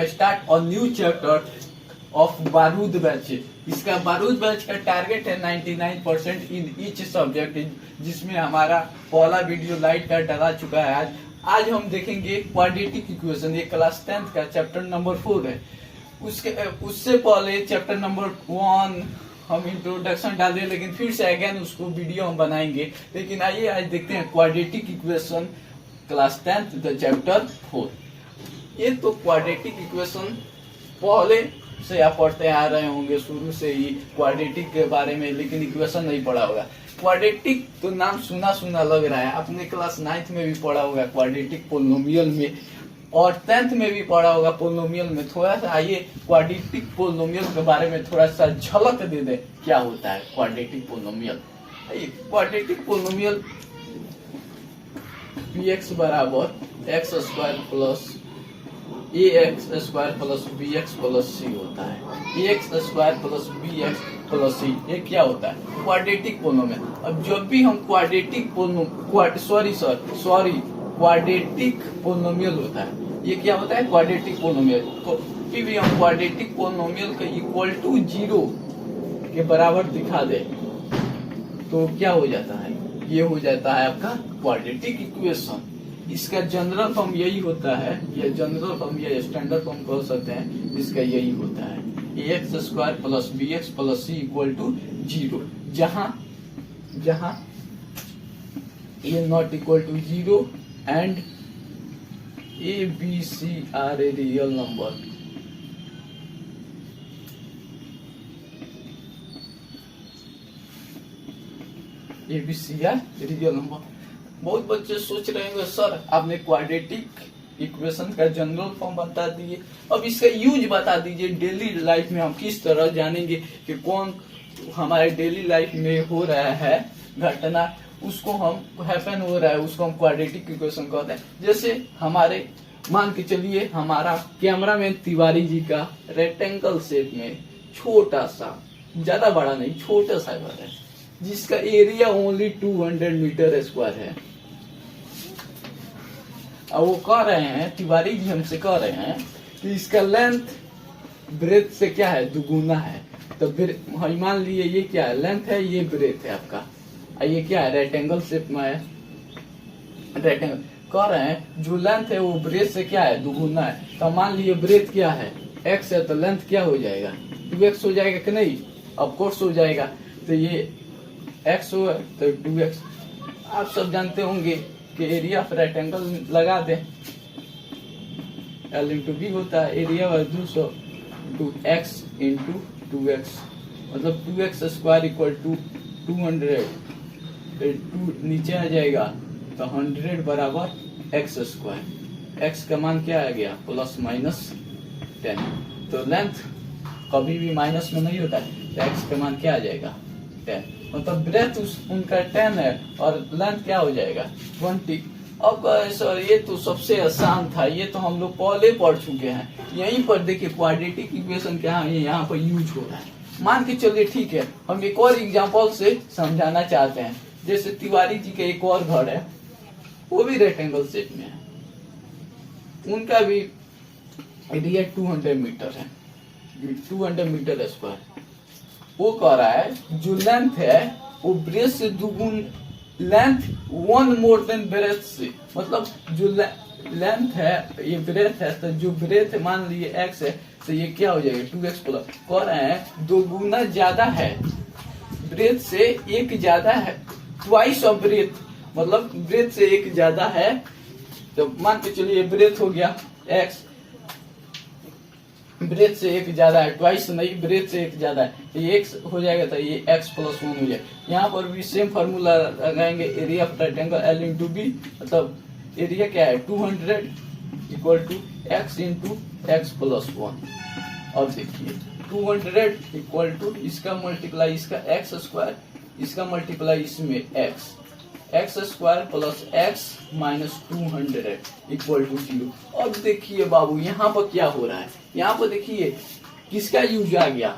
Start और new chapter of बारूद batch. इसका बारूद बैच का टारगेट है 99% इन ईच सब्जेक्ट, जिसमें हमारा पहला वीडियो लाइट का डला चुका है। आज हम देखेंगे क्वाड्रेटिक इक्वेशन। ये क्लास 10th का चैप्टर नंबर 4 है। उससे पहले चैप्टर नंबर 1 हम इंट्रोडक्शन डाल रहे हैं, लेकिन फिर से अगेन उसको वीडियो हम बनाएंगे। लेकिन आइए आज देखते हैं quadratic equation class 10th the chapter 4। ये तो क्वाड्रेटिक इक्वेशन पहले से आप पढ़ते आ रहे होंगे शुरू से ही क्वाड्रेटिक के बारे में, लेकिन इक्वेशन नहीं पढ़ा होगा। क्वाड्रेटिक तो नाम सुना सुना लग रहा है, आपने क्लास 9th में भी पढ़ा होगा क्वाड्रेटिक पोलिनोमियल में, और 10th में भी पढ़ा होगा पोलिनोमियल में। थोड़ा सा आइए क्वाड्रेटिक पोलिनोमियल के बारे में थोड़ा सा झलक दे दे क्या होता है quadratic polynomial. Quadratic polynomial px बराबर x square plus ax square plus bx plus c होता है। ax square plus bx plus c ये क्या होता है? Quadratic polynomial. अब जब भी हम क्वाड्रेटिक पोलिनोमियल होता है, ये क्या होता है? Quadratic polynomial. कभी भी हम क्वाड्रेटिक पोलिनोमियल का इक्वल टू 0 के बराबर दिखा दे तो क्या हो जाता है? ये हो जाता है आपका क्वाड्रेटिक इक्वेशन। इसका जनरल फॉर्म यही होता है, ये जनरल फॉर्म या स्टैंडर्ड फॉर्म कह सकते हैं, इसका यही होता है x square plus b x plus c equal to 0, जहां a not equal to 0 and a b c are a real number. A b c are real number. बहुत बच्चे सोच रहे होंगे सर आपने क्वाड्रेटिक इक्वेशन का जनरल फॉर्म बता दिए, अब इसका यूज बता दीजिए। डेली लाइफ में हम किस तरह जानेंगे कि कौन हमारे डेली लाइफ में हो रहा है घटना, उसको हम हैपन हो रहा है, उसको हम क्वाड्रेटिक इक्वेशन कहते हैं। जैसे हमारे मान के चलिए हमारा कैमरा में तिवारी जी का रेक्टेंगल शेप में छोटा सा, ज्यादा बड़ा नहीं, छोटा सा घर है, जिसका एरिया ओनली 200 मीटर स्क्वायर है। अब वो कह रहे हैं, तिवारी जी हमसे कह रहे हैं कि इसका लेंथ ब्रेथ से क्या है? दुगुना है। तो मान लिए ये क्या है? लेंथ है, ये ब्रेथ है आपका। ये क्या है? रेक्टेंगल शेप में है। रेक्टेंगल कह रहे हैं जो लेंथ है वो ब्रेथ से क्या है? दुगुना है। तो मान लिए ब्रेथ क्या है? x है, तो लेंथ क्या हो जाएगा? 2x हो जाएगा कि नहीं? ऑफ कोर्स हो जाएगा। तो ये x हो तो 2x। आप सब जानते होंगे कि एरिया ऑफ रेक्टेंगल लगा दे, L इंटू बी होता है। Area 200 to x into 2x, मतलब 2x स्क्वायर इक्वल टू 200। 2 नीचे आ जाएगा तो 100 बराबर x स्क्वायर। x का मान क्या आ गया? Plus minus 10। तो लेंथ कभी भी माइनस में नहीं होता है, तो x का मान क्या आ जाएगा? 10। मतलब ब्रेथ उनका 10 है और लेंथ क्या हो जाएगा? 20। अब सर ये तो सबसे आसान था, ये तो हम लोग पहले पढ़ चुके हैं। यहीं पर देखिए क्वाड्रेटिक इक्वेशन क्या है, यहाँ पर यूज हो रहा है। मान के चलिए ठीक है, हम एक और एग्जांपल से समझाना चाहते हैं। जैसे तिवारी जी का एक और घर है, वो भी रेक्टेंगल शेप में है, उनका भी एरिया 200 मीटर है, 200 मीटर स्क्वायर। वो कह रहा है जो लेंथ है वो ब्रेथ से दुगुन, लेंथ 1 मोर देन ब्रेथ से, मतलब जो लेंथ है ये ब्रेथ है, तो जो ब्रेथ मान लिए x है, तो ये क्या हो जाएगा? 2x plus. कह रहे हैं दो गुना ज्यादा है, ब्रेथ से एक ज्यादा है, ट्वाइस ऑफ ब्रेथ, मतलब ब्रेथ से एक ज्यादा है। तो मान के चलिए ब्रेथ हो गया x, ब्रेथ से एक ज्यादा है, ट्वाइस नहीं, ब्रेथ से एक ज्यादा है, तो ये x हो जाएगा, तो ये x प्लस 1 हो जाएगा। यहाँ पर भी सेम फार्मूला लगाएंगे, area of rectangle L into B, मतलब एरिया क्या है? 200 equal to x into X plus 1। और देखिए 200 इक्वल टू इसका मल्टीप्लाई इसका x स्क्वायर, इसका मल्टीप्लाई इसमें x square plus x minus 200 equal to 0। अब देखिए बाबू यहाँ पर क्या हो रहा है, यहाँ पर देखिए किसका यूज आ गया?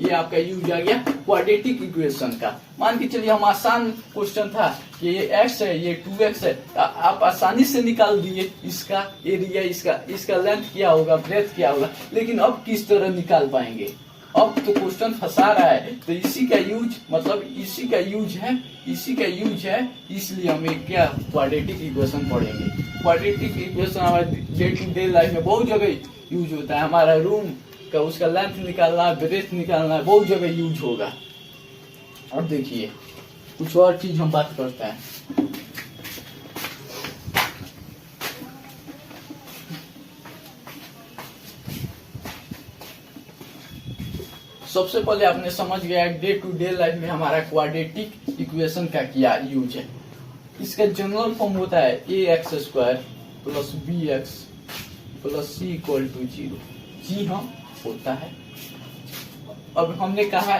ये आपका यूज आ गया क्वाड्रेटिक इक्वेशन का। मान के चलिए हम आसान क्वेश्चन था कि ये x है ये 2x है, आप आसानी से निकाल दिए इसका एरिया, इसका लेंथ क्या होगा, ब्रेथ क्या होगा, लेकिन अब किस तरह निकाल पाएंगे? अब तो क्वेश्चन फंसा रहा है, तो इसी का यूज मतलब इसी का यूज है, इसलिए हम एक क्या क्वाड्रेटिक इक्वेशन पढ़ेंगे। क्वाड्रेटिक इक्वेशन हमारे डे टू डे लाइफ में बहुत जगह यूज होता है। हमारा रूम का उसका लेंथ निकालना है, ब्रेथ निकालना है, बहुत जगह यूज होगा। अब देखिए कुछ और चीज हम बात करते हैं। सबसे पहले आपने समझ गया डे टू डे लाइफ में हमारा क्वाड्रेटिक इक्वेशन का क्या यूज है। इसका जनरल फॉर्म होता है ax² plus bx plus c equal to 0। जी हाँ होता है। अब हमने कहा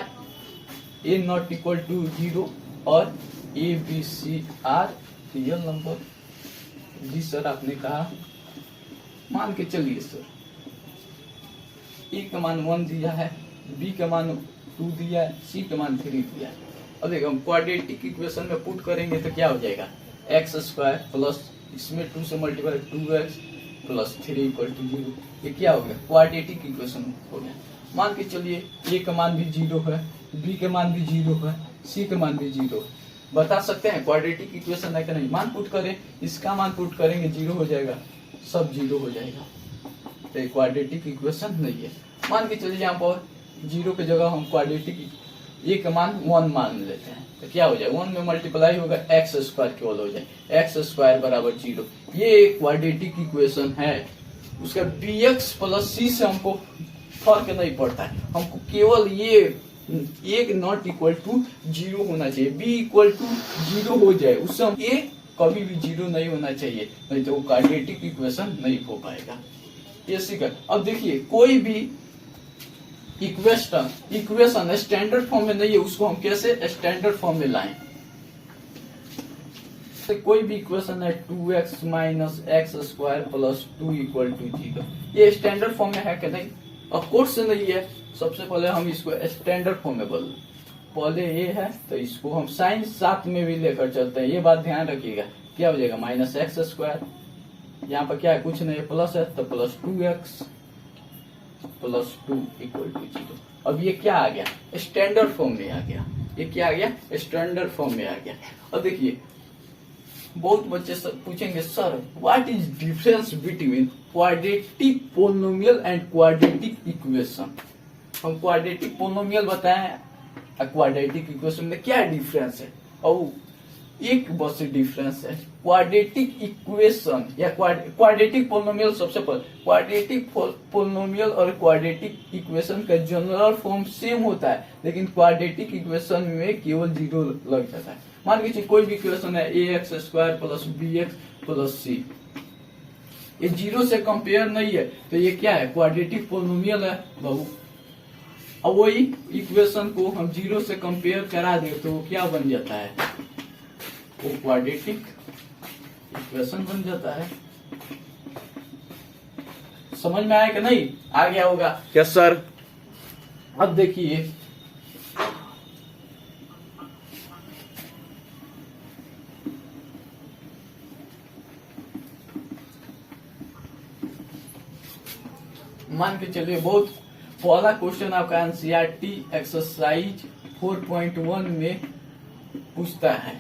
a नॉट इक्वल टू 0 और a b c are real number. जी सर आपने कहा, मान के चलिए सर a का मान 1 दिया है, b का मान 2 दिया है, c का मान 3 दिया है। अब देखो हम क्वाड्रेटिक इक्वेशन में पुट करेंगे तो क्या हो जाएगा x² प्लस इसमें 2 से multiply 2x plus 3 equal to 0। ये क्या हो गया क्वाड्रेटिक इक्वेशन हो गया। मान के चलिए a का मान भी 0 है, b का मान भी 0 है, c का मान भी 0 है। बता सकते हैं क्वाड्रेटिक इक्वेशन है कि नहीं? मान पुट करें, इसका मान पुट करेंगे 0 हो जाएगा, सब 0 हो जाएगा, तो क्वाड्रेटिक इक्वेशन नहीं है। मान के चलिए यहाँ पर 0 की जगह हम क्वाड्रेटिक a का मान 1 मान लेते हैं, तो क्या हो जाए 1 में मल्टीप्लाई होगा x² केवल हो जाए, x² बराबर 0। ये एक क्वाड्रेटिक इक्वेशन है। उसका bx प्लस c से हमको फर्क नहीं पड़ता है, हमको केवल ये एक नॉट इक्वल टू 0 होना चाहिए, b इक्वल टू 0 हो जाए, उससे हम a कभी भी 0 नहीं होना चाहिए, नहीं तो वो क्वाड्रेटिक इक्वेशन नहीं हो पाएगा। ये सीखा। अब देखिए कोई भी इक्वेशन स्टैंडर्ड फॉर्म में नहीं है, उसको हम कैसे स्टैंडर्ड फॉर्म में लाएं? कोई भी इक्वेशन है 2x minus x² plus 2 equal to 0, ये स्टैंडर्ड फॉर्म में है कि नहीं? ऑफ कोर्स नहीं है। सबसे पहले हम इसको स्टैंडर्ड फॉर्म में बदल, पहले ये है तो इसको हम साइन साथ में भी लेकर चलते हैं। ये बात ध्यान रखिएगा, क्या हो जाएगा माइनस x², यहाँ पर क्या है कुछ नहीं, प्लस है तो plus 2x plus 2 equal to 0। अब ये क्या आ गया स्टैंडर्ड फॉर्म में आ गया। ये क्या आ गया स्टैंडर्ड फॉर्म में आ गया। अब देखिए बहुत बच्चे पूछेंगे sir what is difference between quadratic polynomial and quadratic equation. हम क्वाड्रेटिक पोलिनोमियल बताएं, क्वाड्रेटिक इक्वेशन में क्या डिफरेंस है? और एक बस डिफरेंस है क्वाड्रेटिक इक्वेशन या क्वाड्रेटिक पोलिनोमियल। सबसे पहले क्वाड्रेटिक पोलिनोमियल और क्वाड्रेटिक इक्वेशन का जनरल फॉर्म सेम होता है, लेकिन क्वाड्रेटिक इक्वेशन में केवल 0 लग जाता है। मान लीजिए कोई भी इक्वेशन है ax² plus bx plus c, ये 0 से कंपेयर नहीं है, तो ये क्या है क्वाड्रेटिक पोलिनोमियल है बहु। अब वही इक्वेशन को हम 0 से कंपेयर करा दे तो वो क्या बन जाता है, वो क्वाड्रेटिक इक्वेशन बन जाता है। समझ में आया कि नहीं? आ गया होगा यस सर। अब देखिए मान के चलिए बहुत पहला क्वेश्चन आपका एनसीईआरटी एक्सरसाइज 4.1 में पूछता है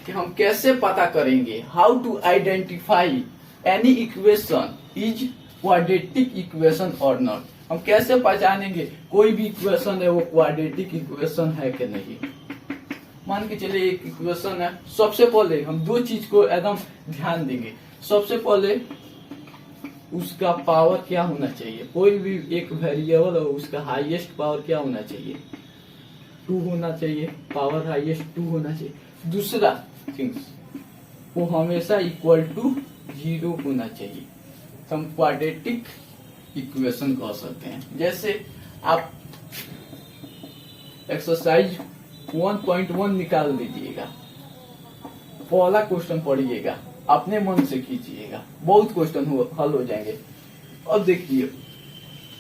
कि हम कैसे पता करेंगे how to identify any equation is quadratic equation और नॉट। हम कैसे पहचानेंगे कोई भी इक्वेशन है वो क्वाड्रेटिक इक्वेशन है कि नहीं। मान के चलिए एक इक्वेशन है, सबसे पहले हम दो चीज को एकदम ध्यान देंगे। सबसे पहले उसका पावर क्या होना चाहिए, कोई भी एक वेरिएबल हो उसका हाईएस्ट पावर क्या होना चाहिए 2 होना चाहिए, पावर हाईएस्ट 2 होना चाहिए। दूसरा थिंग्स वो हमेशा इक्वल टू 0 होना चाहिए, तो हम क्वाड्रेटिक इक्वेशन कह सकते हैं। जैसे आप एक्सरसाइज 1.1 निकाल लीजिएगा, पहला क्वेश्चन पढ़िएगा, अपने मन से कीजिएगा, बहुत क्वेश्चन हल हो जाएंगे। अब देखिए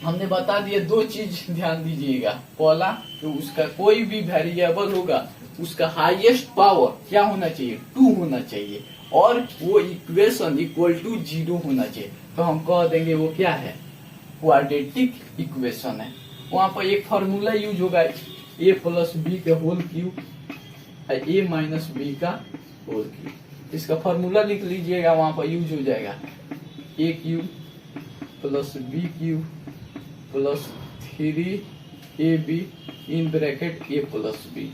हमने बता दिया, दो चीज ध्यान दीजिएगा। पहला कि उसका कोई भी वेरिएबल होगा उसका हाईएस्ट पावर क्या होना चाहिए, 2 होना चाहिए, और वो इक्वेशन इक्वल टू 0 होना चाहिए। तो हम कह देंगे वो क्या है, क्वाड्रेटिक इक्वेशन है। वहां पर एक फॉर्मूला यूज होगा, a प्लस बी का whole cube a minus B का होल क्यूब। इसका फॉर्मूला लिख लीजिएगा, वहां पर यूज हो जाएगा a cube plus B cube plus 3ab in bracket a plus B.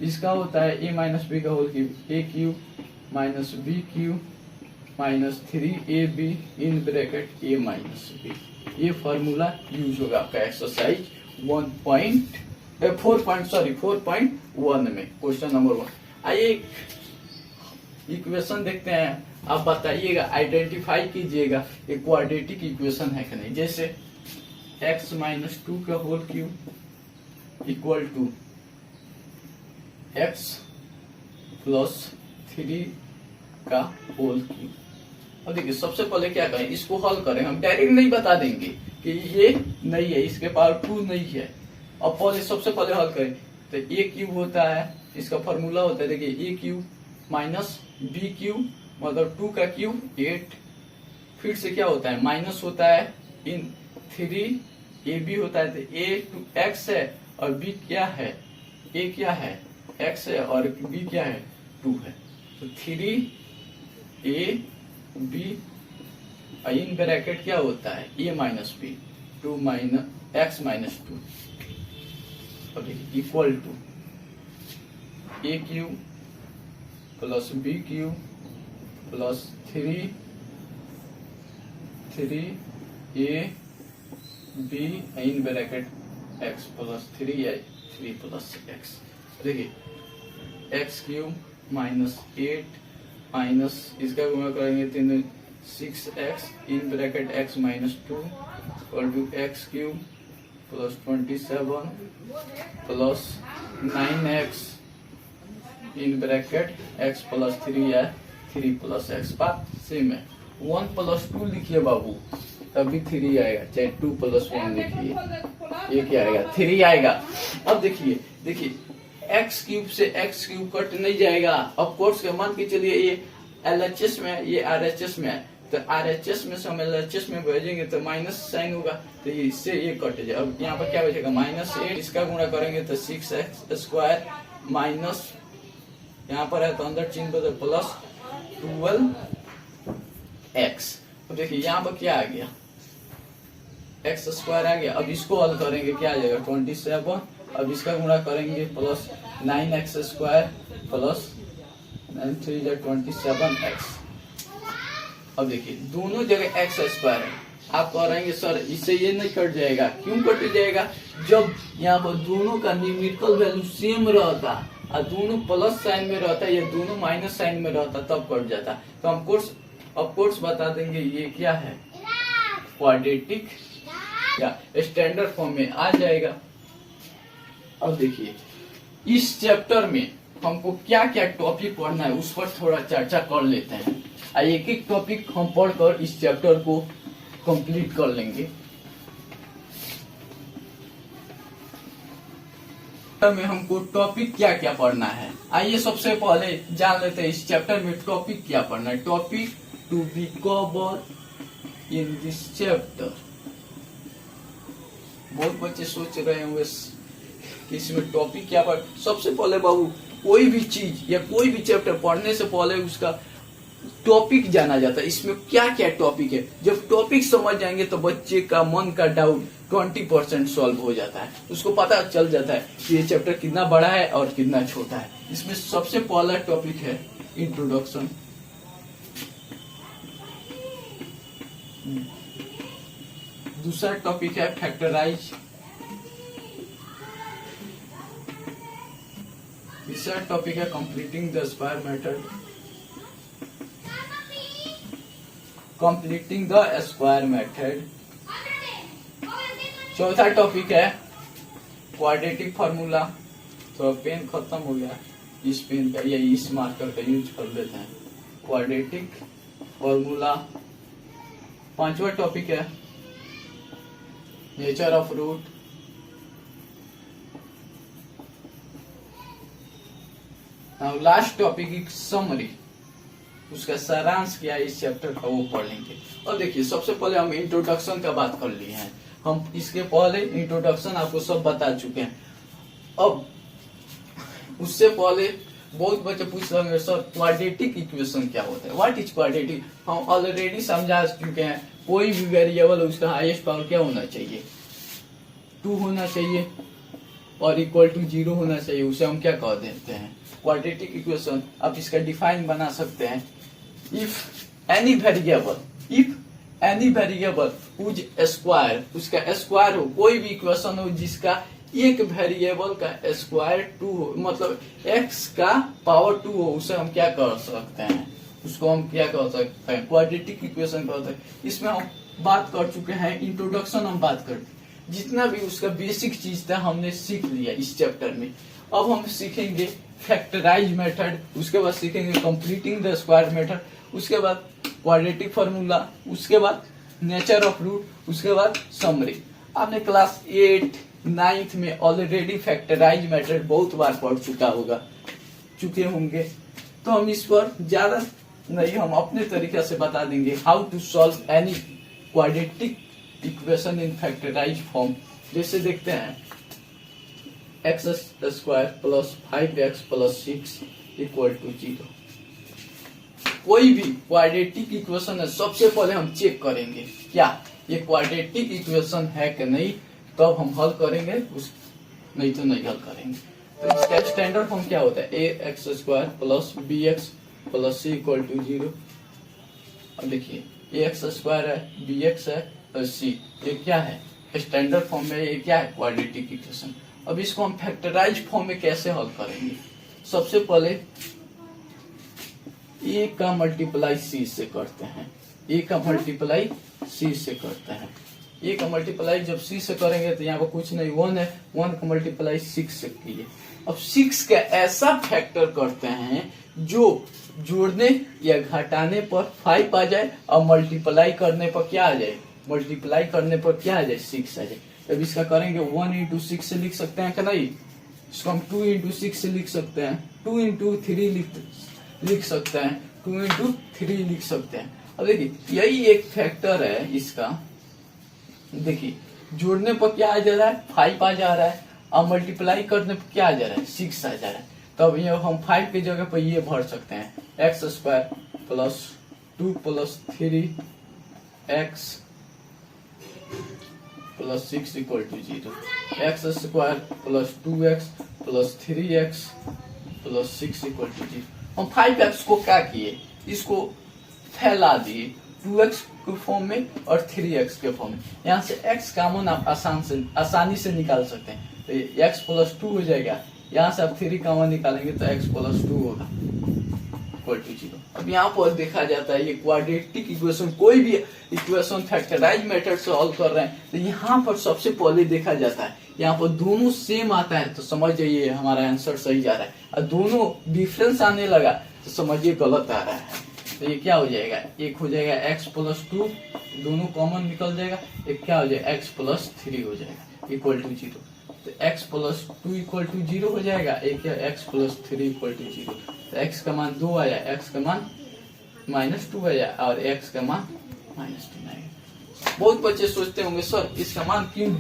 इसका होता है a माइनस बी का whole cube a cube minus B cube minus 3ab in bracket a minus B. ये फॉर्मूला यूज होगा आपका exercise 4.1 में, question number 1। आइए equation देखते हैं, आप बताइएगा, आइडेंटिफाई कीजिएगा ये क्वाड्रेटिक इक्वेशन है कि नहीं। जैसे x माइनस 2 का whole cube equal to x plus 3 का होल क्यूब। अब देखिए सबसे पहले क्या करें, इसको हल करें। हम डायरेक्ट नहीं बता देंगे कि ये नहीं है, इसके पावर 2 नहीं है। अब पहले सबसे पहले हल करें तो a क्यूब होता है, इसका फॉर्मूला होता है, देखिए a cube minus B cube मतलब 2 का क्यूब 8, फिर से क्या होता है माइनस होता है इन 3ab होता है, तो a टू x है और b क्या है, a क्या है x है और b क्या है 2 है, तो 3ab इन ब्रैकेट क्या होता है a minus B 2 minus x minus 2 equal to a cube plus B cube plus 3ab in bracket x plus 3 plus x। देखिए x क्यूब माइनस 8 माइनस इसका गुणा करेंगे 3 6x in bracket x minus 2 equal to x cube plus 27 plus 9x in bracket x plus 3 है 3 plus x। बात same है, 1 plus 2 लिखिए बाबू तभी 3 आएगा, चाहे 2 प्लस 1 लिखिए, ये क्या आएगा 3 आएगा। अब देखिए x क्यूब से x क्यूब कट नहीं जाएगा। ऑफ कोर्स मान के चलिए ये LHS में है, ये RHS में है, तो RHS में से हम LHS में भेजेंगे तो माइनस साइन होगा, तो इससे ये कट जाए। अब यहाँ पर क्या बचेगा -8, इसका गुणा करेंगे तो 6x स्क्वायर माइनस यहाँ पर है तो अंदर चिन्ह बदल प्लस 12x। अब देखिए यहाँ पर क्या आ गया x स्क्वायर आ गया। अब इसको हल करेंगे क्या आ जाएगा 27, अब इसका गुणा करेंगे plus 9x square plus 9 3 27x। अब देखिए दोनों जगह x स्क्वायर है, आप कह रहे हैं सर इससे ये नहीं कट जाएगा, क्यों कट जाएगा, जब यहाँ पर दोनों का न्यूमेरिकल वैल्यू सेम रहता और दोनों प्लस साइन में रहता या दोनों माइनस साइन में रहता तब कट जाता। तो हम ऑफ कोर्स बता देंगे ये क्या है क्वाड्रेटिक या स्टैंडर्ड फॉर्म में आ जाएगा। अब देखिए इस चैप्टर में हमको क्या क्या टॉपिक पढ़ना है उस पर थोड़ा चर्चा कर लेते हैं। एक एक टॉपिक हम पढ़कर इस चैप्टर को कंप्लीट कर लेंगे। में हमको टॉपिक क्या क्या पढ़ना है, आइए सबसे पहले जान लेते हैं इस चैप्टर में टॉपिक क्या पढ़ना है। Topic to be covered in this chapter. बहुत बच्चे सोच रहे होंगे कि इसमें टॉपिक क्या पढ़। सबसे पहले बाबू कोई भी चीज या कोई भी चैप्टर पढ़ने से पहले उसका टॉपिक जाना जाता है, इसमें क्या क्या टॉपिक है। जब टॉपिक समझ जाएंगे तो बच्चे का मन का डाउट 20% सॉल्व हो जाता है, उसको पता चल जाता है कि ये चैप्टर कितना बड़ा है और कितना छोटा है। इसमें सबसे पहला टॉपिक है इंट्रोडक्शन, दूसरा टॉपिक है फैक्टराइज, तीसरा टॉपिक है completing the square method, completing the square method. चौथा टॉपिक है क्वाड्रेटिक फार्मूला। तो पेन खत्म हो गया, इस पेन का या इस मार्कर का यूज कर लेते हैं, क्वाड्रेटिक फार्मूला। पांचवा टॉपिक है nature of root, now last topic एक समरी, उसका सारांश क्या है इस चैप्टर का वो पढ़ लेंगे। और देखिए सबसे पहले हम इंट्रोडक्शन का बात कर लिए हैं, हम इसके पहले इंट्रोडक्शन आपको सब बता चुके हैं। अब उससे पहले बहुत बच्चे पूछ रहे हैं सर क्वाड्रेटिक इक्वेशन क्या होता है, व्हाट इज क्वाड्रेटिक। हम ऑलरेडी समझा चुके हैं, कोई भी वेरिएबल उसका हाईएस्ट पावर क्या होना चाहिए, 2 होना चाहिए और इक्वल टू 0 होना चाहिए, उसे हम क्या कह देते हैं क्वाड्रेटिक इक्वेशन। आप इसका डिफाइन बना सकते हैं, इफ एनी वेरिएबल उज स्क्वायर, उसका स्क्वायर हो, कोई भी इक्वेशन हो जिसका एक वेरिएबल का स्क्वायर 2 हो, मतलब x का पावर 2 हो, उसे हम क्या कर सकते हैं, उसको हम क्या कर सकते हैं क्वाड्रेटिक इक्वेशन कहते हैं। इसमें हम बात कर चुके हैं, इंट्रोडक्शन हम बात कर, जितना भी उसका बेसिक चीज था हमने सीख लिया इस चैप्टर में। अब हम सीखेंगे फैक्टराइज मेथड, उसके बाद सीखेंगे कंप्लीटिंग द स्क्वायर मेथड, उसके बाद क्वाड्रेटिक फार्मूला, उसके बाद नेचर ऑफ रूट, उसके बाद समरी। आपने क्लास 8 9th में ऑलरेडी फैक्टराइज मेथड बहुत बार पढ़ चुके होंगे, तो हम इस पर ज्यादा नहीं, हम अपने तरीके से बता देंगे how to solve any quadratic equation in factorise form. जैसे देखते हैं x square plus 5x plus 6 equal to 0। कोई भी क्वाड्रेटिक इक्वेशन है, सबसे पहले हम चेक करेंगे क्या ये क्वाड्रेटिक इक्वेशन है कि नहीं, तब हम हल करेंगे, नहीं तो नहीं हल करेंगे। तो इसका स्टैंडर्ड फॉर्म क्या होता है, a x square plus b x plus c equal to 0। अब देखिए ए एक्स स्क्वायर है, बी एक्स है और सी, ये क्या है स्टैंडर्ड फॉर्म में, ये क्या है क्वाड्रेटिक इक्वेशन। अब इसको हम फैक्टराइज फॉर्म में कैसे हल करेंगे, सबसे पहले ए का मल्टीप्लाई सी से करते हैं, ए का मल्टीप्लाई सी से करते हैं। ए का मल्टीप्लाई जब सी से करेंगे तो यहाँ पर कुछ नहीं 1 है, 1 का मल्टीप्लाई 6 से कीजिए। अब 6 का ऐसा फैक्टर करते हैं जो जोड़ने या घटाने पर 5 आ जाए और मल्टीप्लाई करने पर क्या आ जाए, मल्टीप्लाई करने पर क्या आ जाए 6 आ जाए। अब इसका करेंगे 1 इंटू 6 से लिख सकते हैं कि नहीं, इसको हम 2 इंटू 6 से लिख सकते हैं, 2 इंटू 3 लिख सकते हैं, 2 इंटू 3 लिख सकते हैं। अब देखिए यही एक फैक्टर है इसका, देखिए जोड़ने पर क्या आ जा रहा है 5 आ जा रहा है और मल्टीप्लाई करने पर क्या आ जा रहा है 6 आ जा रहा है। तब ये हम 5 की जगह पर ये भर सकते हैं X square plus 2 plus 3x plus 6 equal to 0, X square plus 2x plus 3x plus 6 equal to 0। हम 5x को क्या किए, इसको फैला दिए 2x के फॉर्म में और 3x के फॉर्म में। यहाँ से x कॉमन आप आसानी से निकाल सकते हैं, तो x प्लस 2 हो जाएगा, यहाँ से आप 3 कॉमन निकालेंगे तो x प्लस 2 होगा इक्वल टू 0। अब यहाँ पर देखा जाता है ये क्वाड्रेटिक इक्वेशन, कोई भी इक्वेशन फैक्टराइज मेथड से हल कर रहे हैं तो यहाँ पर सबसे पहले देखा जाता है, यहाँ पर दोनों सेम आता है तो समझ जाइए हमारा आंसर सही जा रहा है, और दोनों डिफरेंस आने लगा तो समझिए गलत आ रहा है। तो ये क्या हो जाएगा, एक हो जाएगा x प्लस 2, दोनों कॉमन निकल जाएगा, एक क्या हो जाएगा x प्लस 3 हो जाएगा इक्वल टू 0। तो x प्लस 2 इक्वल टू 0 हो जाएगा, एक है x प्लस 3 इक्वल टू 0। तो x का मान 2 आया, x का मान -2 आया और x का मान -2 आएगा। बहुत बच्चे सोचते होंगे सर इसका मान क्यों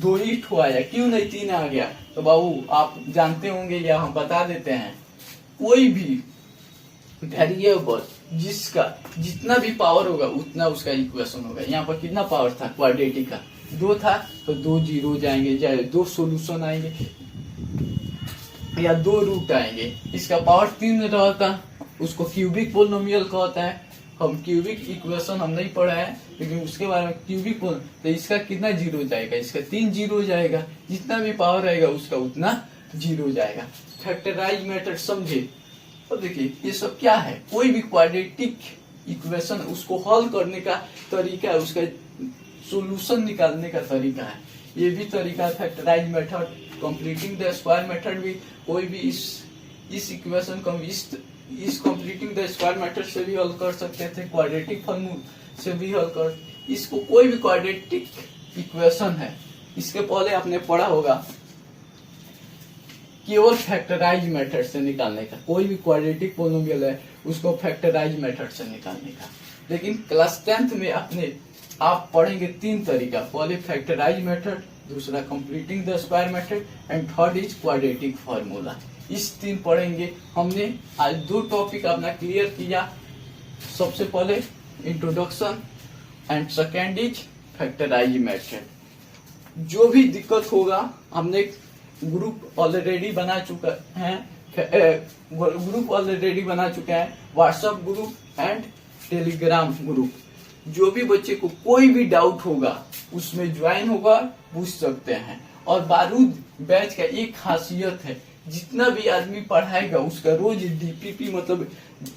2 ही ठो आया, क्यों नहीं 3 आ गया। तो बाबू आप जानते होंगे या हम बता देते हैं, कोई भी वेरिएबल जिसका जितना भी पावर होगा उतना उसका इक्वेशन होगा। यहाँ पर कितना पावर था क्वाड्रेटिक का 2 था, तो 2 जीरो जाएंगे, चाहे 2 सॉल्यूशन आएंगे या 2 रूट आएंगे। इसका पावर 3 रहता, उसको क्यूबिक पोलिनोमियल कहता है। हम क्यूबिक इक्वेशन हम नहीं पढ़ा है लेकिन उसके बारे में क्यूबिक तो इसका कितना जीरो जाएगा, इसका 3 जीरो जाएगा, जितना भी पावर रहेगा उसका उतना जीरो जाएगा। फैक्टराइज मेथड समझे। तो देखिए ये सब क्या है, कोई भी क्वाड्रेटिक इक्वेशन उसको हल करने का तरीका है, उसका सॉल्यूशन निकालने का तरीका है, ये भी तरीका है factorise method. Completing the square method भी कोई भी इस इक्वेशन को इस कंप्लीटिंग द स्क्वायर मेथड से भी हल कर सकते थे, क्वाड्रेटिक फॉर्मूला से भी हल कर, इसको कोई भी क्वाड्रेटिक इक्वेशन है, इसके पहले आपने पढ़ा होगा केवल फैक्टराइज मेथड से निकालने का, कोई भी क्वाड्रेटिक पोलिनोमियल है उसको फैक्टराइज मेथड से निकालने का। लेकिन क्लास 10th में आप पढ़ेंगे 3 तरीका, पहले फैक्टराइज मेथड, दूसरा completing the square method and third is quadratic formula. इस 3 पढ़ेंगे। हमने आज 2 टॉपिक अपना क्लियर किया। सबसे पहले introduction and second is factorise method. जो भी दिक्कत होगा, हमने ग्रुप ऑलरेडी बना चुका है, WhatsApp group and Telegram group. जो भी बच्चे को कोई भी डाउट होगा उसमें ज्वाइन होगा, पूछ सकते हैं। और बारूद बैच का एक खासियत है, जितना भी आदमी पढ़ाएगा उसका रोज डीपीपी मतलब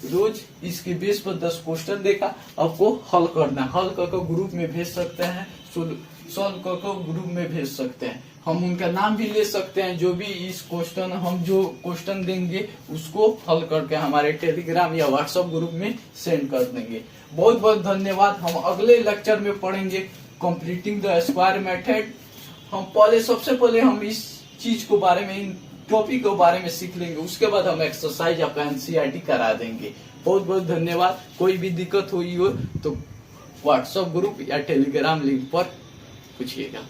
रोज इसके बेस पर 10 क्वेश्चन देगा, आपको हल करना, हल करके ग्रुप में भेज सकते हैं, सॉल्व करके ग्रुप में भेज सकते हैं। हम उनका नाम भी ले सकते हैं, जो भी इस क्वेश्चन हम जो क्वेश्चन देंगे उसको हल करके हमारे टेलीग्राम या व्हाट्सएप ग्रुप में सेंड कर देंगे। बहुत बहुत धन्यवाद। हम अगले लेक्चर में पढ़ेंगे कंप्लीटिंग द स्क्वायर मेथड। हम सबसे पहले हम इस चीज को बारे में, इन टॉपिक के बारे में सीख लेंगे, उसके बाद हम एक्सरसाइज आपका एनसीईआरटी करा देंगे। बहुत बहुत धन्यवाद। कोई भी दिक्कत हुई हो तो व्हाट्सएप ग्रुप या टेलीग्राम लिंक पर पूछिएगा।